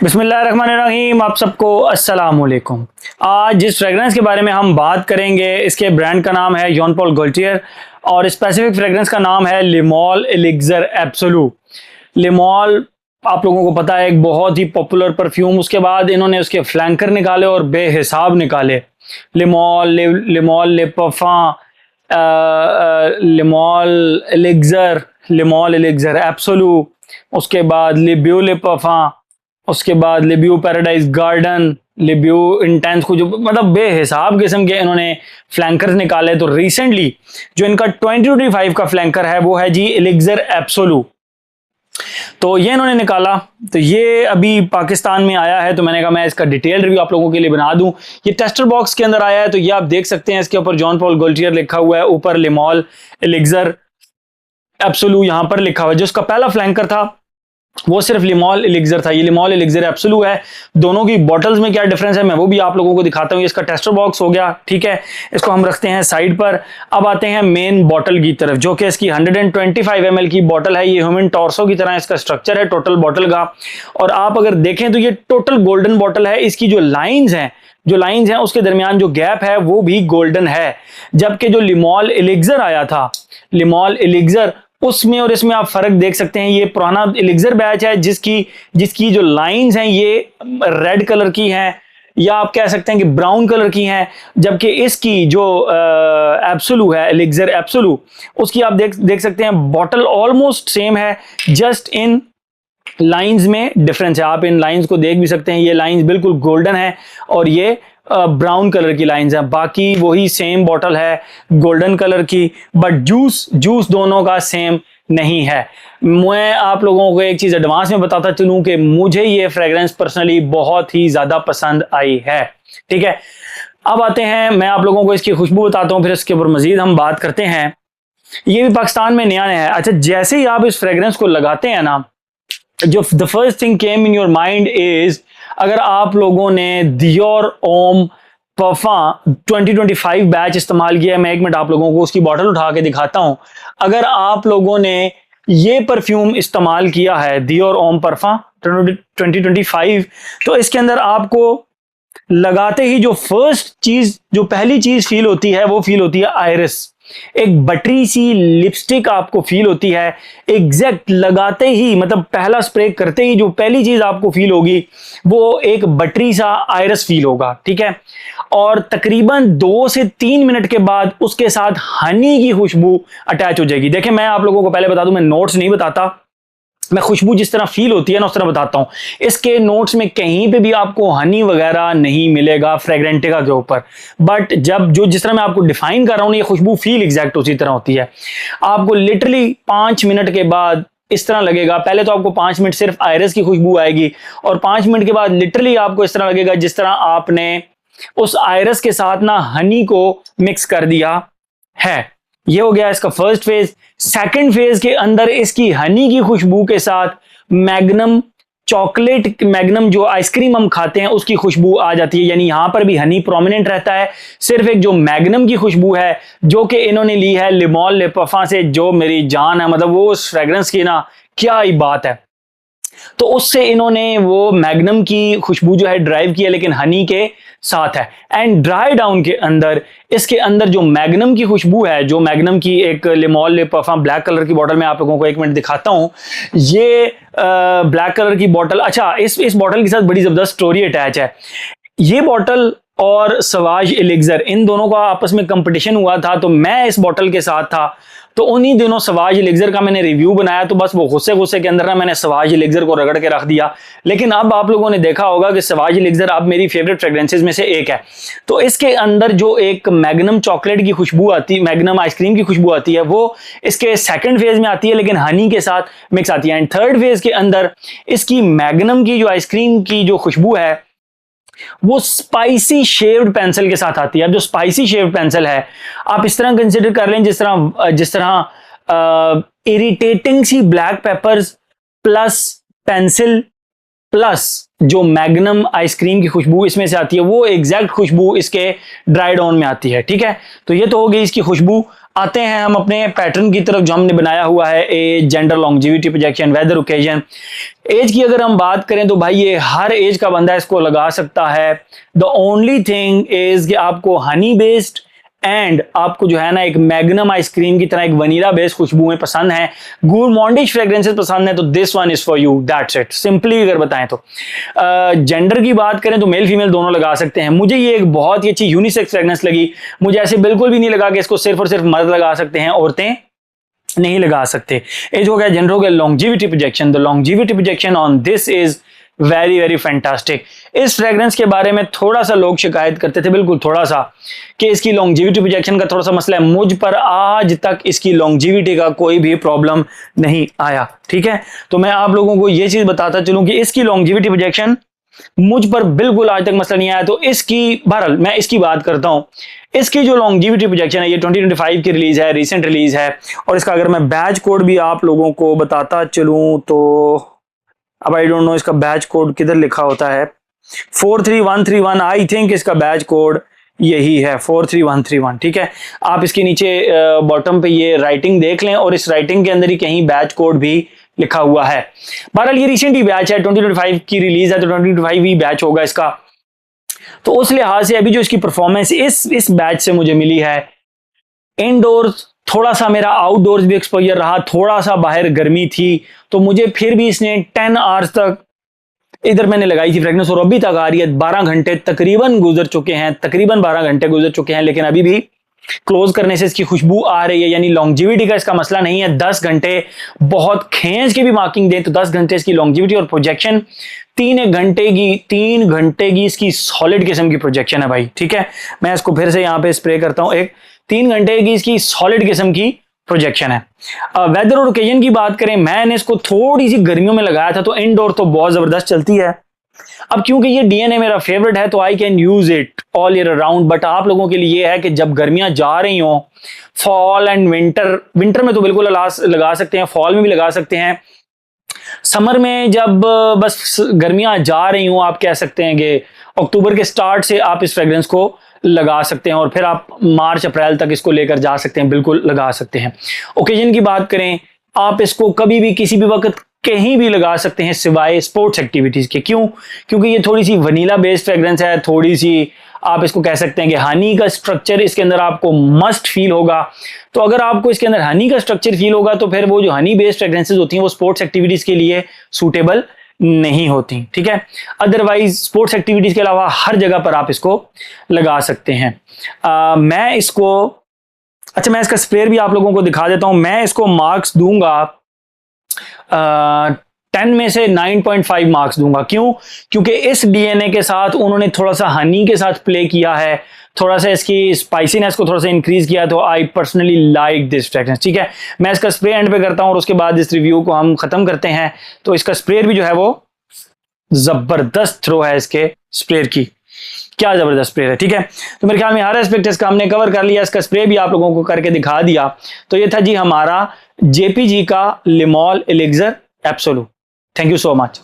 बिस्मिल्लाहिर्रहमानिर्रहीम। आप सबको अस्सलाम वालेकुम। आज जिस फ्रेगरेंस के बारे में हम बात करेंगे इसके ब्रांड का नाम है जॉन पॉल गॉल्टियर और स्पेसिफिक फ्रेगरेंस का नाम है लिमॉल एलिक्सर एब्सोलू। लिमॉल आप लोगों को पता है एक बहुत ही पॉपुलर परफ्यूम। उसके बाद इन्होंने उसके फ्लैंकर निकाले और बेहिसाब निकाले। लिमॉल ले parfum, लिमॉल एलिक्सर एब्सोलू, उसके बाद लिब्यू ले parfum, उसके बाद लिब्यू पैराडाइज गार्डन, लिब्यू इंटेंस, को जो मतलब बेहिसाब किस्म के इन्होंने फ्लैंकर्स निकाले। तो रिसेंटली जो इनका 2025 का फ्लैंकर है वो है जी एलिक्सर एब्सोलू। तो ये इन्होंने निकाला, तो ये अभी पाकिस्तान में आया है। तो मैंने कहा मैं इसका डिटेल रिव्यू आप लोगों के लिए बना दूं। ये टेस्टर बॉक्स के अंदर आया है, तो ये आप देख सकते हैं। इसके ऊपर जॉन पॉल गॉल्टियर लिखा हुआ है, ऊपर लिमॉल एलिक्सर एब्सोलू यहां पर लिखा हुआ है। जो उसका पहला फ्लैंकर था वो सिर्फ लिमॉल एलिक्सर था, ये लिमॉल एलिक्सर एब्सोलू है। दोनों की बॉटल्स में क्या डिफरेंस है मैं वो भी आप लोगों को दिखाता हूँ। ये इसका टेस्टर बॉक्स हो गया, ठीक है, इसको हम रखते हैं साइड पर। अब आते हैं मेन बॉटल की तरफ, जो कि इसकी 125 ml की बॉटल है। ये ह्यूमन टॉर्सो की तरह इसका स्ट्रक्चर है टोटल बॉटल का। और आप अगर देखें तो ये टोटल गोल्डन बॉटल है। इसकी जो लाइंस हैं उसके दरमियान जो गैप है वो भी गोल्डन है। जबकि जो लिमॉल एलिक्सर आया था, लिमॉल एलिक्सर, उसमें और इसमें आप फर्क देख सकते हैं। ये पुराना एलिक्सर बैच है जिसकी जो लाइंस हैं ये रेड कलर की हैं, या आप कह सकते हैं कि ब्राउन कलर की हैं। जबकि इसकी जो एब्सोलू है, एलिक्सर एब्सोलू, उसकी आप देख सकते हैं बॉटल ऑलमोस्ट सेम है, जस्ट इन लाइंस में डिफरेंस है। आप इन लाइंस को देख भी सकते हैं, ये लाइंस बिल्कुल गोल्डन है और ये ब्राउन कलर की लाइंस हैं। बाकी वही सेम बॉटल है गोल्डन कलर की, बट जूस दोनों का सेम नहीं है। मैं आप लोगों को एक चीज एडवांस में बताता चलूं कि मुझे ये फ्रेग्रेंस पर्सनली बहुत ही ज्यादा पसंद आई है, ठीक है। अब आते हैं, मैं आप लोगों को इसकी खुशबू बताता हूं, फिर इसके ऊपर मजीद हम बात करते हैं। ये भी पाकिस्तान में नया है। अच्छा, जैसे ही आप इस फ्रेग्रेंस को लगाते हैं ना, जो the first thing came in your mind is, अगर आप लोगों ने दियोर ओम parfum 2025 बैच इस्तेमाल किया है, मैं एक मिनट आप लोगों को उसकी बॉटल उठा के दिखाता हूं। अगर आप लोगों ने ये परफ्यूम इस्तेमाल किया है दियोर ओम parfum 2025, तो इसके अंदर आपको लगाते ही जो पहली चीज फील होती है वो फील होती है आयरिस। एक बटरी सी लिपस्टिक आपको फील होती है एग्जैक्ट लगाते ही, मतलब पहला स्प्रे करते ही जो पहली चीज आपको फील होगी वो एक बटरी सा आयरिस फील होगा, ठीक है। और तकरीबन 2 से 3 मिनट के बाद उसके साथ हनी की खुशबू अटैच हो जाएगी। देखिए, मैं आप लोगों को पहले बता दूं, मैं नोट्स नहीं बताता, मैं खुशबू जिस तरह फील होती है ना उस तरह बताता हूं। इसके नोट्स में कहीं पे भी आपको हनी वगैरह नहीं मिलेगा फ्रेग्रेंटिका के ऊपर, बट जिस तरह मैं आपको डिफाइन कर रहा हूं, ये खुशबू फील एग्जैक्ट उसी तरह होती है। आपको लिटरली 5 मिनट के बाद इस तरह लगेगा। पहले तो आपको 5 मिनट सिर्फ आयरिस की खुशबू आएगी और 5 मिनट के बाद लिटरली आपको इस तरह लगेगा जिस तरह आपने उस आयरिस के साथ ना हनी को मिक्स कर दिया है। ये हो गया इसका फर्स्ट फेज। सेकंड फेज के अंदर इसकी हनी की खुशबू के साथ मैग्नम जो आइसक्रीम हम खाते हैं उसकी खुशबू आ जाती है। यानी यहां पर भी हनी प्रोमिनेंट रहता है। सिर्फ एक जो मैग्नम की खुशबू है जो कि इन्होंने ली है लिमॉल ले parfum से, जो मेरी जान है, मतलब वो उस फ्रेग्रेंस की ना क्या ही बात है। तो उससे इन्होंने वो मैग्नम की खुशबू जो है ड्राइव किया, लेकिन हनी के साथ है। एंड ड्राई डाउन के अंदर इसके अंदर जो मैग्नम की खुशबू है, जो मैग्नम की एक लिमॉल ले parfum ब्लैक कलर की बॉटल में आप लोगों को एक मिनट दिखाता हूं। ये ब्लैक कलर की बॉटल, अच्छा, इस बॉटल के साथ बड़ी जबरदस्त स्टोरी अटैच है। ये बॉटल और सवाज एलिक्सर, इन दोनों का आपस में कंपटीशन हुआ था, तो मैं इस बॉटल के साथ था। तो उन्हीं दिनों सवाज एलिक्सर का मैंने रिव्यू बनाया, तो बस वो गुस्से के अंदर ना मैंने सवाज एलिक्सर को रगड़ के रख दिया। लेकिन अब आप लोगों ने देखा होगा कि सवाज एलिक्सर अब मेरी फेवरेट फ्रेग्रेंसेस में से एक है। तो इसके अंदर जो एक मैग्नम चॉकलेट की खुशबू आती है, मैग्नम आइसक्रीम की खुशबू आती है, वो इसके सेकंड फेज में आती है, लेकिन हनी के साथ मिक्स आती है। एंड थर्ड फेज के अंदर इसकी मैग्नम की जो आइसक्रीम की जो खुशबू है वो स्पाइसी शेव्ड पेंसिल के साथ आती है। अब जो स्पाइसी शेव्ड पेंसिल है, आप इस तरह कंसिडर कर लें जिस तरह इरिटेटिंग सी black papers plus pencil plus जो मैग्नम आइसक्रीम की खुशबू इसमें से आती है वो एग्जैक्ट खुशबू इसके ड्राइड ऑन में आती है। ठीक है, तो ये तो हो गई इसकी खुशबू। आते हैं हम अपने पैटर्न की तरफ जो हमने बनाया हुआ है, age, gender, longevity, projection, weather, occasion. Age की अगर हम बात करें तो भाई ये हर एज का बंदा इसको लगा सकता है। द ओनली थिंग इज कि आपको हनी बेस्ड एंड आपको जो है ना एक मैग्नम आइसक्रीम की तरह एक वनीला बेस्ड खुशबुएं पसंद हैं, गोurmandish फ्रेग्रेंसेस पसंद है, तो this one is for you, that's it. Simply अगर बताएं तो जेंडर की बात करें तो मेल फीमेल दोनों लगा सकते हैं। मुझे ये एक बहुत ही अच्छी यूनिसेक्स फ्रेग्रेंस लगी। मुझे ऐसे बिल्कुल भी नहीं लगा कि इसको सिर्फ और सिर्फ मर्द लगा सकते हैं, औरतें नहीं लगा सकते। एज हो गया, जेंडर हो गया, longevity projection. The longevity projection on this is very very fantastic. इस फ्रेग्रेंस के बारे में थोड़ा सा लोग शिकायत करते थे, बिल्कुल थोड़ा सा, कि इसकी लॉन्जिविटी प्रोजेक्शन का थोड़ा सा मसला है। मुझ पर आज तक इसकी लॉन्जिविटी का कोई भी प्रॉब्लम नहीं आया। ठीक है, तो मैं आप लोगों को ये चीज बताता चलूं कि इसकी लॉन्जिविटी प्रोजेक्शन मुझ पर बिल्कुल आज तक मसला नहीं आया। तो इसकी बहरहाल मैं इसकी बात करता हूं। इसकी जो लॉन्जिविटी प्रोजेक्शन है ये 2025 की रिलीज है, रिसेंट रिलीज है। और इसका अगर मैं बैच कोड भी आप लोगों को बताता चलूं तो अब आई डोंट नो इसका बैच कोड किधर लिखा होता है। 43131 आई थिंक इसका बैच कोड यही है, 43131। ठीक है, आप इसके नीचे बॉटम पे ये राइटिंग देख लें और इस राइटिंग के अंदर ही कहीं बैच कोड भी लिखा हुआ है। बहरहाल ये रिसेंट ही बैच है, 2025 की रिलीज है, तो 2025 ही बैच होगा इसका। तो उस लिहाज से अभी जो इसकी परफॉर्मेंस इस बैच से मुझे मिली है, इनडोर्स थोड़ा सा मेरा आउटडोर्स भी एक्सपोजर रहा, थोड़ा सा बाहर गर्मी थी, तो मुझे फिर भी इसने 10 आवर्स तक इधर मैंने लगाई थी फ्रेग्रेंस और अभी तक आ रही है। 12 घंटे तकरीबन गुजर चुके हैं, तकरीबन 12 घंटे गुजर चुके हैं, लेकिन अभी भी क्लोज करने से इसकी खुशबू आ रही है। यानी लॉन्जिविटी का इसका मसला नहीं है। 10 घंटे बहुत खींच के भी मार्किंग दें तो 10 घंटे इसकी लॉन्जिविटी और प्रोजेक्शन 3 घंटे की इसकी सॉलिड किस्म की प्रोजेक्शन है भाई। ठीक है, मैं इसको फिर से यहां पे स्प्रे करता हूं। 3 घंटे की इसकी सॉलिड किस्म की प्रोजेक्शन है। वेदर और ओकेजन की बात करें, मैंने इसको थोड़ी सी गर्मियों में लगाया था तो इनडोर तो बहुत जबरदस्त चलती है। अब क्योंकि ये डीएनए मेरा फेवरेट है तो I can use it all year around. But आप लोगों के लिए है कि जब गर्मियां जा रही हो, फॉल एंड विंटर में तो बिल्कुल लगा सकते हैं, फॉल में भी लगा सकते हैं। समर में जब बस गर्मियां जा रही हो, आप कह सकते हैं कि अक्टूबर के स्टार्ट से आप इस फ्रेग्रेंस को लगा सकते हैं और फिर आप मार्च अप्रैल तक इसको लेकर जा सकते हैं, बिल्कुल लगा सकते हैं। ओकेजन की बात करें, आप इसको कभी भी किसी भी वक्त कहीं भी लगा सकते हैं सिवाय स्पोर्ट्स एक्टिविटीज के। क्यों? क्योंकि ये थोड़ी सी वनीला बेस्ड फ्रेग्रेंस है, थोड़ी सी आप इसको कह सकते हैं कि हनी का स्ट्रक्चर इसके अंदर आपको मस्ट फील होगा। तो अगर आपको इसके अंदर हनी का स्ट्रक्चर फील होगा तो फिर वो जो हनी बेस्ड फ्रेग्रेंसेज होती हैं वो स्पोर्ट्स एक्टिविटीज के लिए सूटेबल नहीं होती। ठीक है, अदरवाइज स्पोर्ट्स एक्टिविटीज के अलावा हर जगह पर आप इसको लगा सकते हैं। मैं इसका स्प्रे भी आप लोगों को दिखा देता हूं। मैं इसको मार्क्स दूंगा 10 में से 9.5 मार्क्स दूंगा। क्यों? क्योंकि इस डीएनए के साथ उन्होंने थोड़ा सा हनी के साथ प्ले किया है, थोड़ा सा इसकी स्पाइसीनेस को थोड़ा सा इंक्रीज किया, तो I personally like this fragrance. ठीक है, मैं इसका स्प्रे एंड पे करता हूं और उसके बाद इस रिव्यू को हम खत्म करते हैं। तो इसका स्प्रे भी जो है वो जबरदस्त थ्रो है, इसके स्प्रे की क्या जबरदस्त स्प्रे है। ठीक है, तो मेरे ख्याल में हर एस्पेक्ट इसका हमने कवर कर लिया। इसका स्प्रे भी आप लोगों को करके दिखा दिया। तो ये था जी हमारा जेपीजी का लिमॉल elixir absolute. Thank you so much.